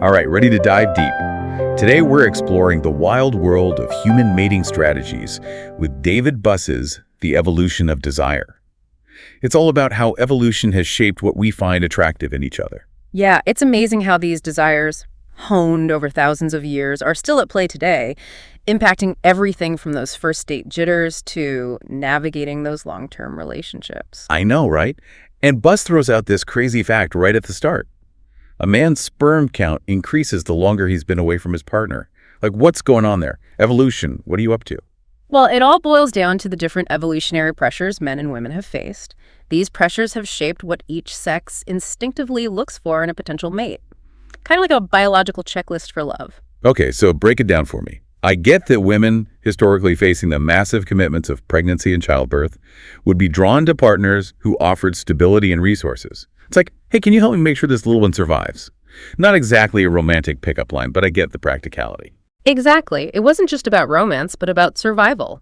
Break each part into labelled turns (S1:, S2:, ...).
S1: All right, ready to dive deep. Today we're exploring the wild world of human mating strategies with David Buss's The Evolution of Desire. It's all about how evolution has shaped what we find attractive in each other.
S2: Yeah, it's amazing how these desires, honed over thousands of years, are still at play today, impacting everything from those first date jitters to navigating those long-term relationships.
S1: I know, right? And Buss throws out this crazy fact right at the start. A man's sperm count increases the longer he's been away from his partner. Like, what's going on there? Evolution, what are you up to?
S2: Well, it all boils down to the different evolutionary pressures men and women have faced. These pressures have shaped what each sex instinctively looks for in a potential mate. Kind of like a biological checklist for love.
S1: Okay, so break it down for me. I get that women, historically facing the massive commitments of pregnancy and childbirth, would be drawn to partners who offered stability and resources. It's like, hey, can you help me make sure this little one survives? Not exactly a romantic pickup line, but I get the practicality.
S2: Exactly. It wasn't just about romance, but about survival,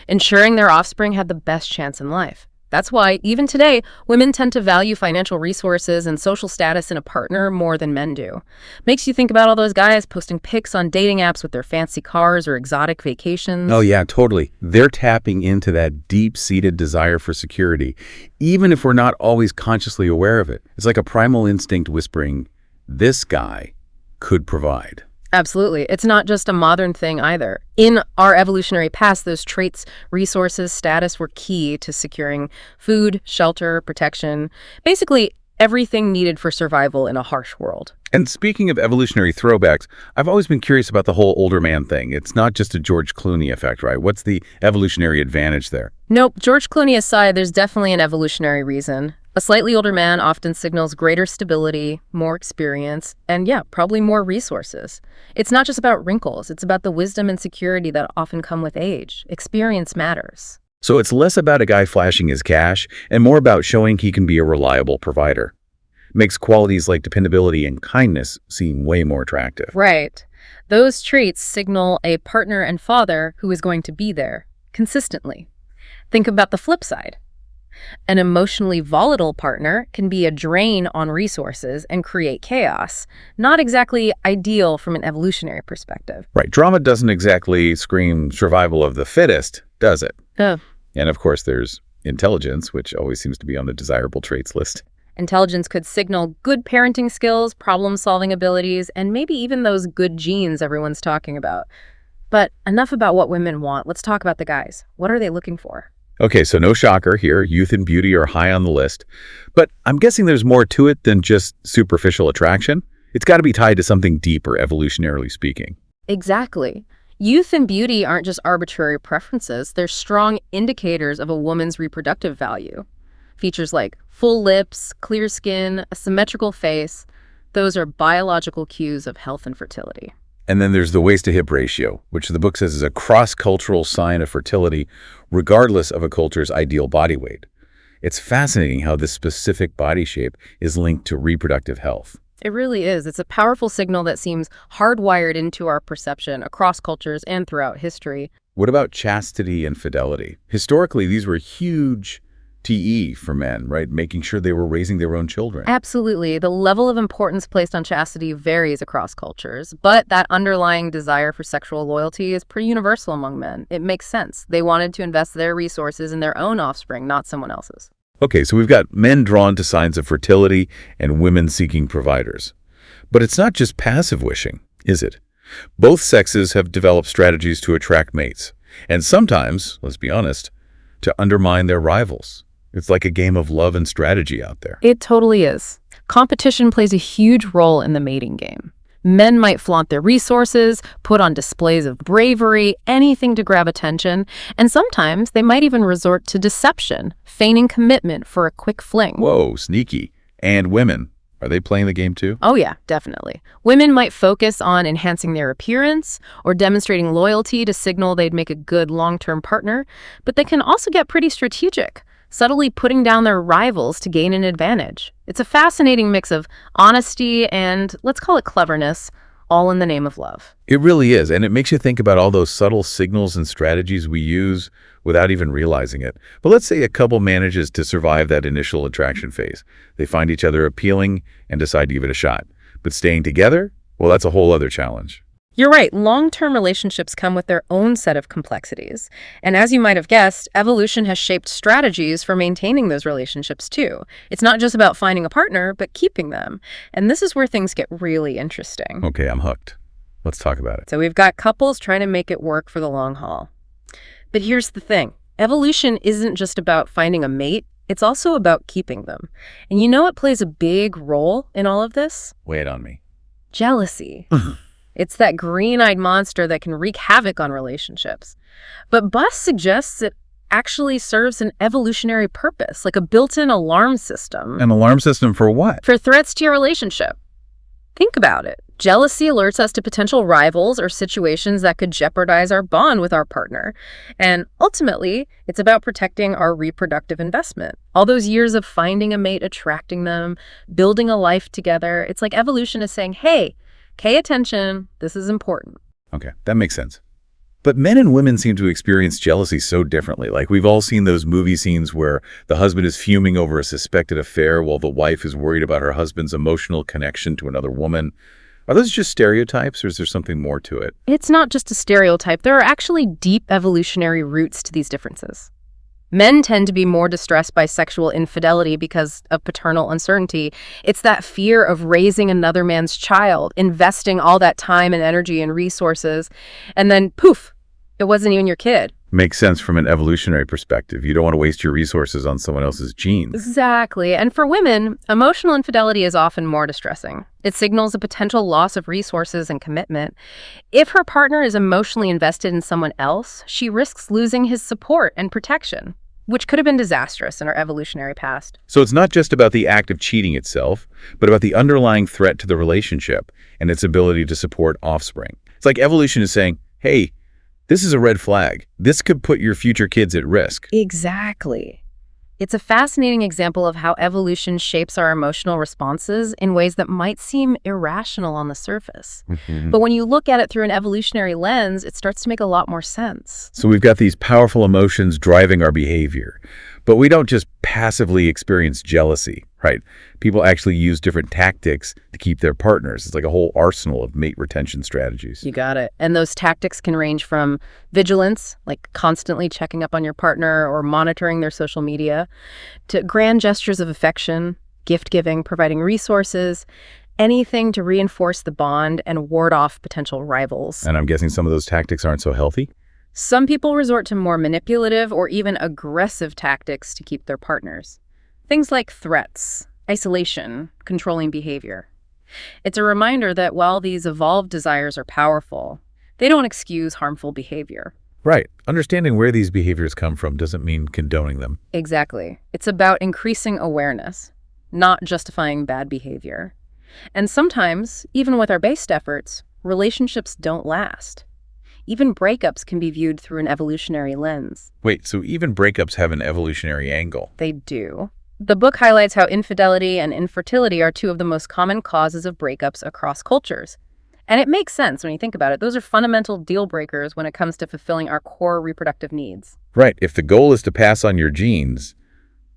S2: ensuring their offspring had the best chance in life. That's why, even today, women tend to value financial resources and social status in a partner more than men do. Makes you think about all those guys posting pics on dating apps with their fancy cars or exotic vacations.
S1: Oh yeah, totally. They're tapping into that deep-seated desire for security, even if we're not always consciously aware of it. It's like a primal instinct whispering, this guy could provide.
S2: Absolutely. It's not just a modern thing either. In our evolutionary past, those traits, resources, status were key to securing food, shelter, protection, basically everything needed for survival in a harsh world.
S1: And speaking of evolutionary throwbacks, I've always been curious about the whole older man thing. It's not just a George Clooney effect, right? What's the evolutionary advantage there?
S2: Nope. George Clooney aside, there's definitely an evolutionary reason. A slightly older man often signals greater stability, more experience, and yeah, probably more resources. It's not just about wrinkles. It's about the wisdom and security that often come with age. Experience matters.
S1: So it's less about a guy flashing his cash and more about showing he can be a reliable provider. Makes qualities like dependability and kindness seem way more attractive.
S2: Right. Those traits signal a partner and father who is going to be there consistently. Think about the flip side. An emotionally volatile partner can be a drain on resources and create chaos. Not exactly ideal from an evolutionary perspective.
S1: Right. Drama doesn't exactly scream survival of the fittest, does it?
S2: Oh.
S1: And of course, there's intelligence, which always seems to be on the desirable traits list.
S2: Intelligence could signal good parenting skills, problem-solving abilities, and maybe even those good genes everyone's talking about. But enough about what women want. Let's talk about the guys. What are they looking for?
S1: Okay, so no shocker here, youth and beauty are high on the list. But I'm guessing there's more to it than just superficial attraction. It's got to be tied to something deeper, evolutionarily speaking.
S2: Exactly. Youth and beauty aren't just arbitrary preferences. They're strong indicators of a woman's reproductive value. Features like full lips, clear skin, a symmetrical face, those are biological cues of health and fertility.
S1: And then there's the waist-to-hip ratio, which the book says is a cross-cultural sign of fertility, regardless of a culture's ideal body weight. It's fascinating how this specific body shape is linked to reproductive health.
S2: It really is. It's a powerful signal that seems hardwired into our perception across cultures and throughout history.
S1: What about chastity and fidelity? Historically, these were huge TE for men, right? Making sure they were raising their own children.
S2: Absolutely. The level of importance placed on chastity varies across cultures, but that underlying desire for sexual loyalty is pretty universal among men. It makes sense. They wanted to invest their resources in their own offspring, not someone else's.
S1: Okay, so we've got men drawn to signs of fertility and women seeking providers. But it's not just passive wishing, is it? Both sexes have developed strategies to attract mates, and sometimes, let's be honest, to undermine their rivals. It's like a game of love and strategy out there.
S2: It totally is. Competition plays a huge role in the mating game. Men might flaunt their resources, put on displays of bravery, anything to grab attention, and sometimes they might even resort to deception, feigning commitment for a quick fling.
S1: Whoa, sneaky. And women, are they playing the game too?
S2: Oh yeah, definitely. Women might focus on enhancing their appearance or demonstrating loyalty to signal they'd make a good long-term partner, but they can also get pretty strategic, subtly putting down their rivals to gain an advantage. It's a fascinating mix of honesty and, let's call it cleverness, all in the name of love.
S1: It really is, and it makes you think about all those subtle signals and strategies we use without even realizing it. But let's say a couple manages to survive that initial attraction phase. They find each other appealing and decide to give it a shot. But staying together, Well, that's a whole other challenge.
S2: You're right. Long-term relationships come with their own set of complexities. And as you might have guessed, evolution has shaped strategies for maintaining those relationships too. It's not just about finding a partner, but keeping them. And this is where things get really interesting.
S1: Okay, I'm hooked. Let's talk about it.
S2: So we've got couples trying to make it work for the long haul. But here's the thing. Evolution isn't just about finding a mate. It's also about keeping them. And you know what plays a big role in all of this?
S1: Weigh it on me.
S2: Jealousy. It's that green-eyed monster that can wreak havoc on relationships. But Buss suggests it actually serves an evolutionary purpose, like a built-in alarm system.
S1: An alarm system for what?
S2: For threats to your relationship. Think about it. Jealousy alerts us to potential rivals or situations that could jeopardize our bond with our partner. And ultimately, it's about protecting our reproductive investment. All those years of finding a mate, attracting them, building a life together. It's like evolution is saying, hey, pay attention, this is important.
S1: Okay, that makes sense. But men and women seem to experience jealousy so differently. Like, we've all seen those movie scenes where the husband is fuming over a suspected affair while the wife is worried about her husband's emotional connection to another woman. Are those just stereotypes, or is there something more to it?
S2: It's not just a stereotype. There are actually deep evolutionary roots to these differences. Men tend to be more distressed by sexual infidelity because of paternal uncertainty. It's that fear of raising another man's child, investing all that time and energy and resources, and then poof, it wasn't even your kid.
S1: Makes sense from an evolutionary perspective. You don't want to waste your resources on someone else's genes.
S2: Exactly. And for women, emotional infidelity is often more distressing. It signals a potential loss of resources and commitment. If her partner is emotionally invested in someone else, she risks losing his support and protection, which could have been disastrous in our evolutionary past.
S1: So it's not just about the act of cheating itself, but about the underlying threat to the relationship and its ability to support offspring. It's like evolution is saying, hey, this is a red flag. This could put your future kids at risk.
S2: Exactly. It's a fascinating example of how evolution shapes our emotional responses in ways that might seem irrational on the surface. But when you look at it through an evolutionary lens, it starts to make a lot more sense.
S1: So we've got these powerful emotions driving our behavior, but we don't just passively experience jealousy, right? People actually use different tactics to keep their partners. It's like a whole arsenal of mate retention strategies.
S2: You got it. And those tactics can range from vigilance, like constantly checking up on your partner or monitoring their social media, to grand gestures of affection, gift giving, providing resources, anything to reinforce the bond and ward off potential rivals.
S1: And I'm guessing some of those tactics aren't so healthy?
S2: Some people resort to more manipulative or even aggressive tactics to keep their partners. Things like threats, isolation, controlling behavior. It's a reminder that while these evolved desires are powerful, they don't excuse harmful behavior.
S1: Right. Understanding where these behaviors come from doesn't mean condoning them.
S2: Exactly. It's about increasing awareness, not justifying bad behavior. And sometimes, even with our best efforts, relationships don't last. Even breakups can be viewed through an evolutionary lens.
S1: Wait, so even breakups have an evolutionary angle?
S2: They do. The book highlights how infidelity and infertility are two of the most common causes of breakups across cultures. And it makes sense when you think about it. Those are fundamental deal breakers when it comes to fulfilling our core reproductive needs.
S1: Right. If the goal is to pass on your genes,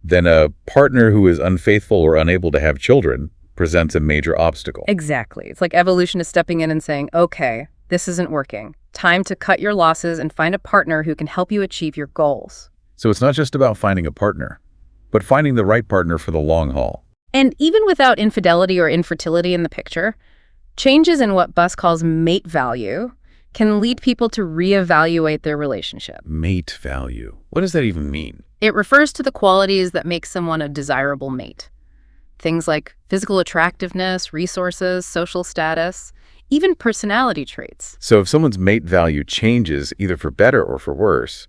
S1: then a partner who is unfaithful or unable to have children presents a major obstacle.
S2: Exactly. It's like evolution is stepping in and saying, okay, this isn't working. Time to cut your losses and find a partner who can help you achieve your goals.
S1: So it's not just about finding a partner, but finding the right partner for the long haul.
S2: And even without infidelity or infertility in the picture, changes in what Buss calls mate value can lead people to reevaluate their relationship.
S1: Mate value. What does that even mean?
S2: It refers to the qualities that make someone a desirable mate. Things like physical attractiveness, resources, social status, even personality traits.
S1: So if someone's mate value changes either for better or for worse,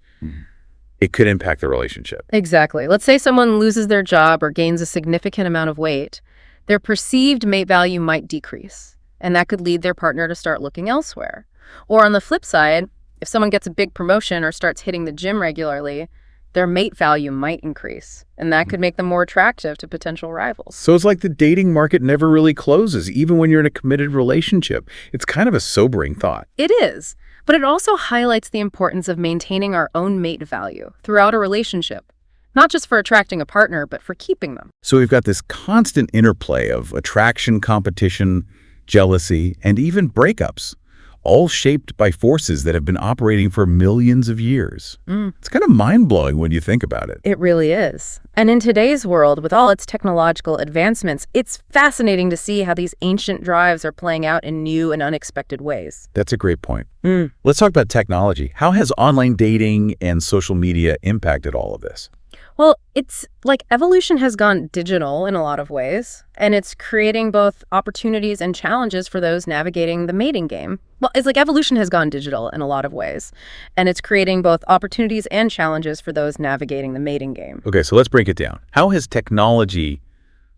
S1: it could impact the relationship.
S2: Exactly. Let's say someone loses their job or gains a significant amount of weight. Their perceived mate value might decrease, and that could lead their partner to start looking elsewhere. Or on the flip side, if someone gets a big promotion or starts hitting the gym regularly, their mate value might increase, and that could make them more attractive to potential rivals.
S1: So it's like the dating market never really closes, even when you're in a committed relationship. It's kind of a sobering thought.
S2: It is, but it also highlights the importance of maintaining our own mate value throughout a relationship, not just for attracting a partner, but for keeping them.
S1: So we've got this constant interplay of attraction, competition, jealousy, and even breakups, all shaped by forces that have been operating for millions of years. It's kind of mind-blowing when you think about it.
S2: It really is. And in today's world, with all its technological advancements, it's fascinating to see how these ancient drives are playing out in new and unexpected ways.
S1: That's a great point. Let's talk about technology. How has online dating and social media impacted all of this?
S2: Well, it's like evolution has gone digital in a lot of ways, and it's creating both opportunities and challenges for those navigating the mating game. Well, it's like evolution has gone digital in a lot of ways, and it's creating both opportunities and challenges for those navigating the mating game.
S1: Okay, so let's break it down. How has technology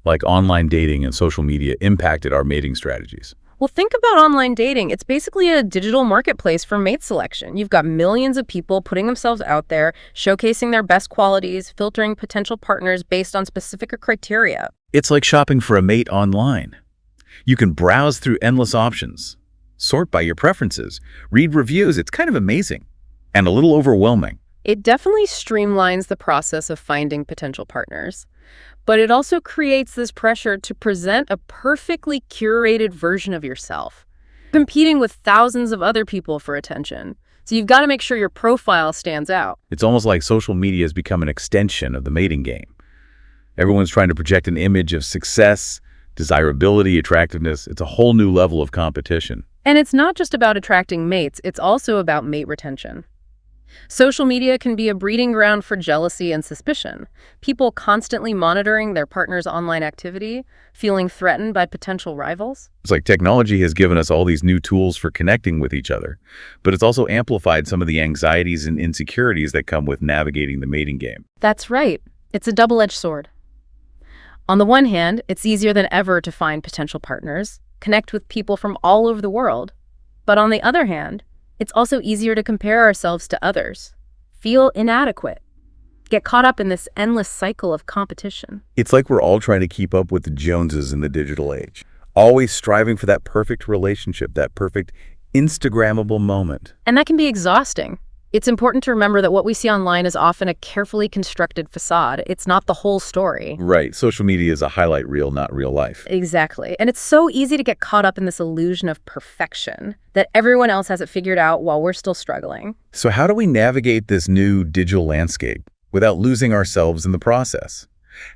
S1: like online dating and social media impacted our mating strategies?
S2: Well, think about online dating. It's basically a digital marketplace for mate selection. You've got millions of people putting themselves out there, showcasing their best qualities, filtering potential partners based on specific criteria.
S1: It's like shopping for a mate online. You can browse through endless options, sort by your preferences, read reviews. It's kind of amazing and a little overwhelming.
S2: It definitely streamlines the process of finding potential partners. But it also creates this pressure to present a perfectly curated version of yourself, competing with thousands of other people for attention. So you've got to make sure your profile stands out.
S1: It's almost like social media has become an extension of the mating game. Everyone's trying to project an image of success, desirability, attractiveness. It's a whole new level of competition.
S2: And it's not just about attracting mates, it's also about mate retention. Social media can be a breeding ground for jealousy and suspicion. People constantly monitoring their partner's online activity, feeling threatened by potential rivals.
S1: It's like technology has given us all these new tools for connecting with each other, but it's also amplified some of the anxieties and insecurities that come with navigating the mating game.
S2: That's right. It's a double-edged sword. On the one hand, it's easier than ever to find potential partners, connect with people from all over the world. But on the other hand, it's also easier to compare ourselves to others, feel inadequate, get caught up in this endless cycle of competition.
S1: It's like we're all trying to keep up with the Joneses in the digital age, always striving for that perfect relationship, that perfect Instagrammable moment.
S2: And that can be exhausting. It's important to remember that what we see online is often a carefully constructed facade. It's not the whole story.
S1: Right. Social media is a highlight reel, not real life.
S2: Exactly. And it's so easy to get caught up in this illusion of perfection, that everyone else has it figured out while we're still struggling.
S1: So how do we navigate this new digital landscape without losing ourselves in the process?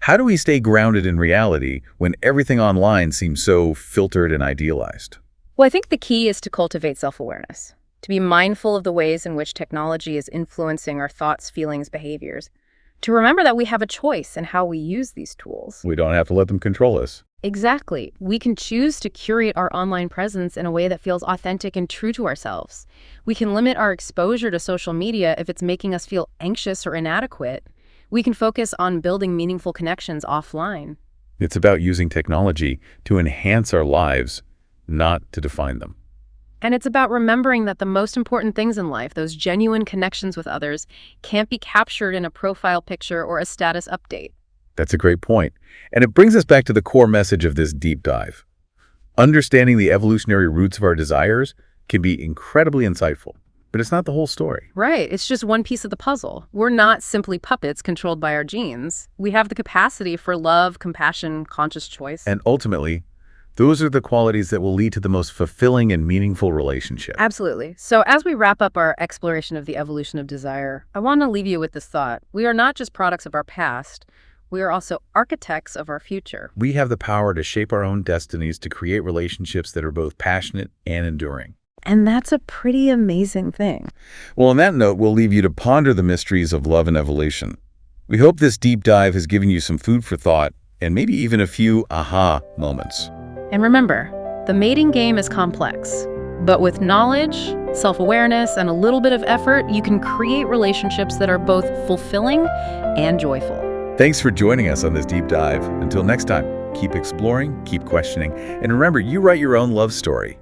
S1: How do we stay grounded in reality when everything online seems so filtered and idealized?
S2: Well, I think the key is to cultivate self-awareness, to be mindful of the ways in which technology is influencing our thoughts, feelings, behaviors, to remember that we have a choice in how we use these tools.
S1: We don't have to let them control us.
S2: Exactly. We can choose to curate our online presence in a way that feels authentic and true to ourselves. We can limit our exposure to social media if it's making us feel anxious or inadequate. We can focus on building meaningful connections offline.
S1: It's about using technology to enhance our lives, not to define them.
S2: And it's about remembering that the most important things in life, those genuine connections with others, can't be captured in a profile picture or a status update.
S1: That's a great point. And it brings us back to the core message of this deep dive. Understanding the evolutionary roots of our desires can be incredibly insightful, but it's not the whole story.
S2: Right. It's just one piece of the puzzle. We're not simply puppets controlled by our genes. We have the capacity for love, compassion, conscious choice.
S1: And ultimately, those are the qualities that will lead to the most fulfilling and meaningful relationship.
S2: Absolutely. So as we wrap up our exploration of the evolution of desire, I want to leave you with this thought. We are not just products of our past. We are also architects of our future.
S1: We have the power to shape our own destinies, to create relationships that are both passionate and enduring.
S2: And that's a pretty amazing thing.
S1: Well, on that note, we'll leave you to ponder the mysteries of love and evolution. We hope this deep dive has given you some food for thought and maybe even a few aha moments.
S2: And remember, the mating game is complex, but with knowledge, self-awareness, and a little bit of effort, you can create relationships that are both fulfilling and joyful.
S1: Thanks for joining us on this deep dive. Until next time, keep exploring, keep questioning, and remember, you write your own love story.